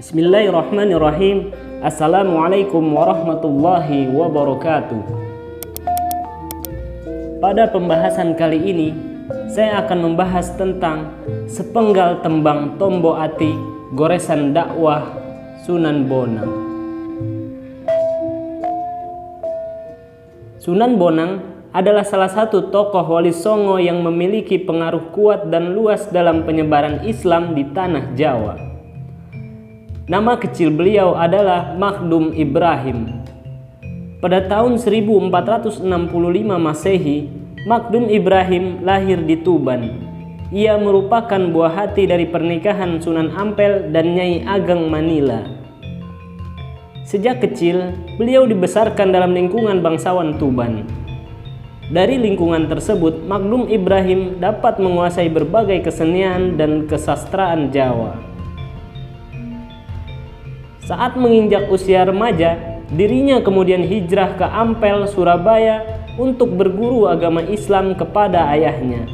Bismillahirrahmanirrahim. Assalamualaikum warahmatullahi wabarakatuh. Pada pembahasan kali ini, saya akan membahas tentang sepenggal tembang Tombo Ati goresan dakwah Sunan Bonang. Sunan Bonang adalah salah satu tokoh Wali Songo yang memiliki pengaruh kuat dan luas dalam penyebaran Islam di tanah Jawa. Nama kecil beliau adalah Makhdum Ibrahim. Pada tahun 1465 Masehi, Makhdum Ibrahim lahir di Tuban. Ia merupakan buah hati dari pernikahan Sunan Ampel dan Nyai Ageng Manila. Sejak kecil, beliau dibesarkan dalam lingkungan bangsawan Tuban. Dari lingkungan tersebut, Makhdum Ibrahim dapat menguasai berbagai kesenian dan kesastraan Jawa. Saat menginjak usia remaja, dirinya kemudian hijrah ke Ampel, Surabaya untuk berguru agama Islam kepada ayahnya.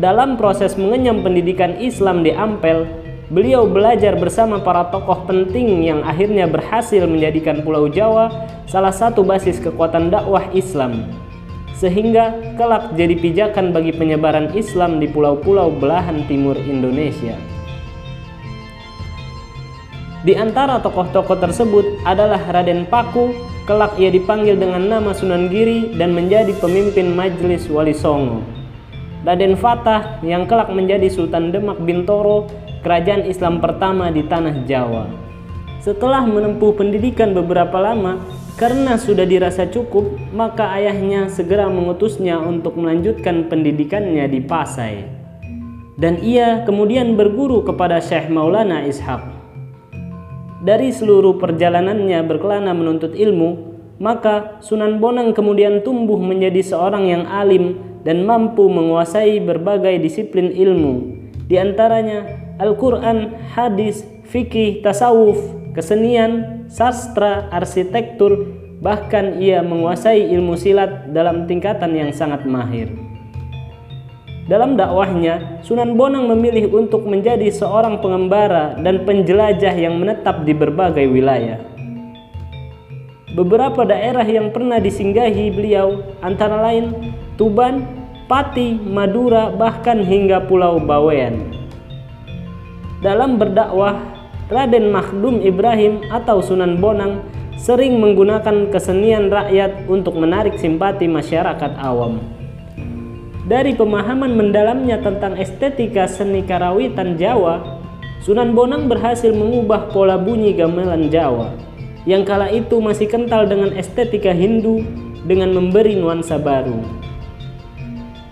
Dalam proses mengenyam pendidikan Islam di Ampel, beliau belajar bersama para tokoh penting yang akhirnya berhasil menjadikan Pulau Jawa salah satu basis kekuatan dakwah Islam, sehingga kelak jadi pijakan bagi penyebaran Islam di pulau-pulau belahan timur Indonesia. Di antara tokoh-tokoh tersebut adalah Raden Paku, kelak ia dipanggil dengan nama Sunan Giri dan menjadi pemimpin Majelis Wali Songo. Raden Fatah yang kelak menjadi Sultan Demak Bintoro, kerajaan Islam pertama di tanah Jawa. Setelah menempuh pendidikan beberapa lama, karena sudah dirasa cukup, maka ayahnya segera mengutusnya untuk melanjutkan pendidikannya di Pasai. Dan ia kemudian berguru kepada Syekh Maulana Ishaq. Dari seluruh perjalanannya berkelana menuntut ilmu, maka Sunan Bonang kemudian tumbuh menjadi seorang yang alim dan mampu menguasai berbagai disiplin ilmu, di antaranya Al-Quran, hadis, fikih, tasawuf, kesenian, sastra, arsitektur, bahkan ia menguasai ilmu silat dalam tingkatan yang sangat mahir. Dalam dakwahnya, Sunan Bonang memilih untuk menjadi seorang pengembara dan penjelajah yang menetap di berbagai wilayah. Beberapa daerah yang pernah disinggahi beliau antara lain Tuban, Pati, Madura, bahkan hingga Pulau Bawean. Dalam berdakwah, Raden Makhdum Ibrahim atau Sunan Bonang sering menggunakan kesenian rakyat untuk menarik simpati masyarakat awam. Dari pemahaman mendalamnya tentang estetika seni karawitan Jawa, Sunan Bonang berhasil mengubah pola bunyi gamelan Jawa yang kala itu masih kental dengan estetika Hindu dengan memberi nuansa baru.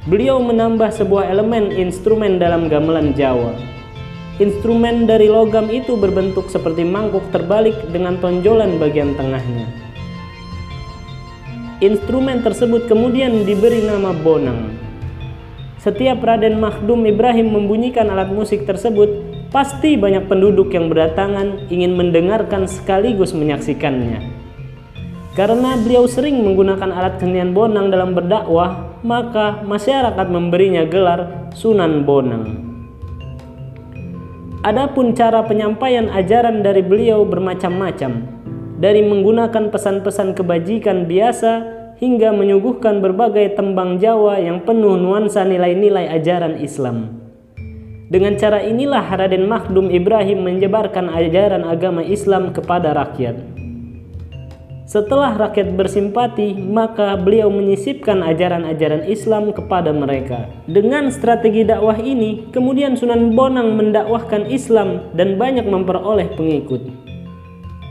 Beliau menambah sebuah elemen instrumen dalam gamelan Jawa. Instrumen dari logam itu berbentuk seperti mangkuk terbalik dengan tonjolan bagian tengahnya. Instrumen tersebut kemudian diberi nama bonang. Setiap Raden Makhdum Ibrahim membunyikan alat musik tersebut, pasti banyak penduduk yang berdatangan ingin mendengarkan sekaligus menyaksikannya. Karena beliau sering menggunakan alat kesenian bonang dalam berdakwah, maka masyarakat memberinya gelar Sunan Bonang. Adapun cara penyampaian ajaran dari beliau bermacam-macam, dari menggunakan pesan-pesan kebajikan biasa hingga menyuguhkan berbagai tembang Jawa yang penuh nuansa nilai-nilai ajaran Islam. Dengan cara inilah Raden Makhdum Ibrahim menyebarkan ajaran agama Islam kepada rakyat. Setelah rakyat bersimpati, maka beliau menyisipkan ajaran-ajaran Islam kepada mereka. Dengan strategi dakwah ini, kemudian Sunan Bonang mendakwahkan Islam dan banyak memperoleh pengikut.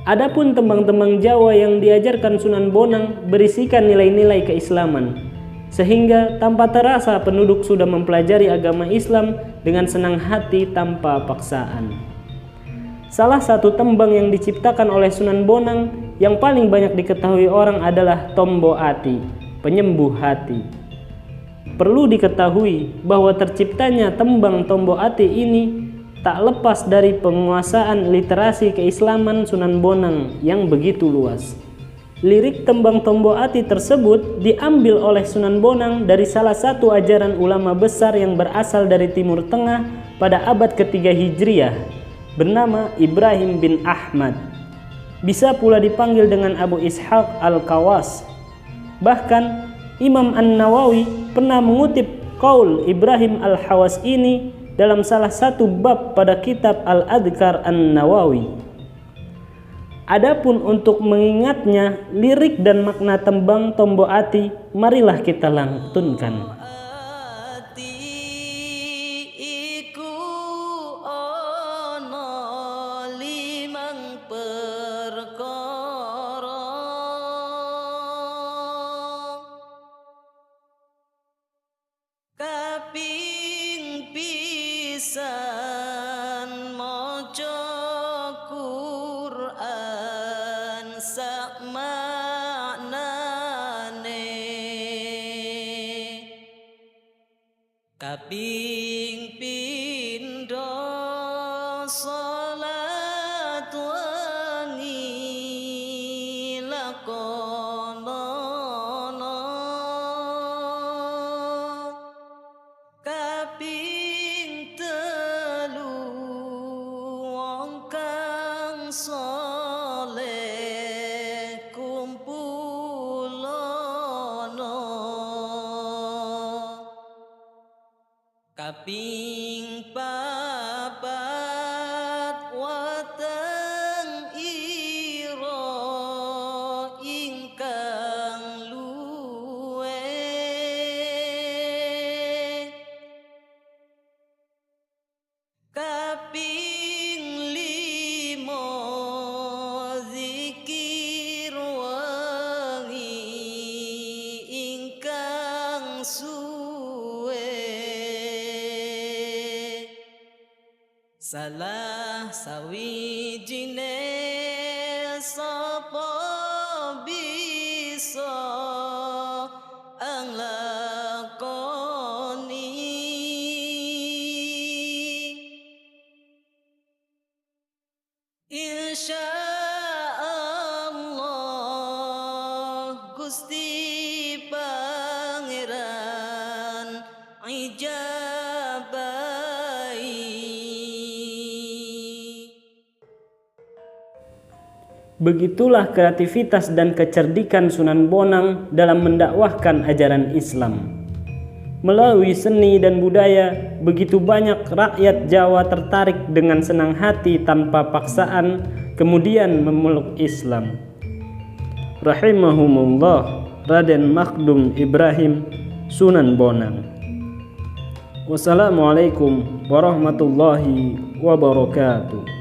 Adapun tembang-tembang Jawa yang diajarkan Sunan Bonang berisikan nilai-nilai keislaman, sehingga tanpa terasa penduduk sudah mempelajari agama Islam dengan senang hati tanpa paksaan. Salah satu tembang yang diciptakan oleh Sunan Bonang yang paling banyak diketahui orang adalah Tombo Ati, penyembuh hati. Perlu diketahui bahwa terciptanya tembang Tombo Ati ini tak lepas dari penguasaan literasi keislaman Sunan Bonang yang begitu luas. Lirik tembang Tombo Ati tersebut diambil oleh Sunan Bonang dari salah satu ajaran ulama besar yang berasal dari Timur Tengah pada abad ketiga Hijriah, bernama Ibrahim bin Ahmad. Bisa pula dipanggil dengan Abu Ishaq Al-Kawas. Bahkan Imam An-Nawawi pernah mengutip qaul Ibrahim Al-Hawas ini dalam salah satu bab pada kitab Al-Adhkar An-Nawawi. Adapun untuk mengingatnya lirik dan makna tembang Tombo Ati, marilah kita lantunkan. Kaping pisan maca Quran sak maknane, kaping pindho salat wengi lakonono, kaping telu wong kang saleh kumpulono, kaping papat wateng ira ingkang luwe, kaping limo zikir wengi ingkang suwe, salah sawijine sapa bisa anglakoni, insya Allah Gusti Pangeran ijabahi. Begitulah kreativitas dan kecerdikan Sunan Bonang dalam mendakwahkan ajaran Islam. Melalui seni dan budaya, begitu banyak rakyat Jawa tertarik dengan senang hati tanpa paksaan, kemudian memeluk Islam. Rahimahumullah, Raden Makhdum Ibrahim, Sunan Bonang. Wassalamualaikum warahmatullahi wabarakatuh.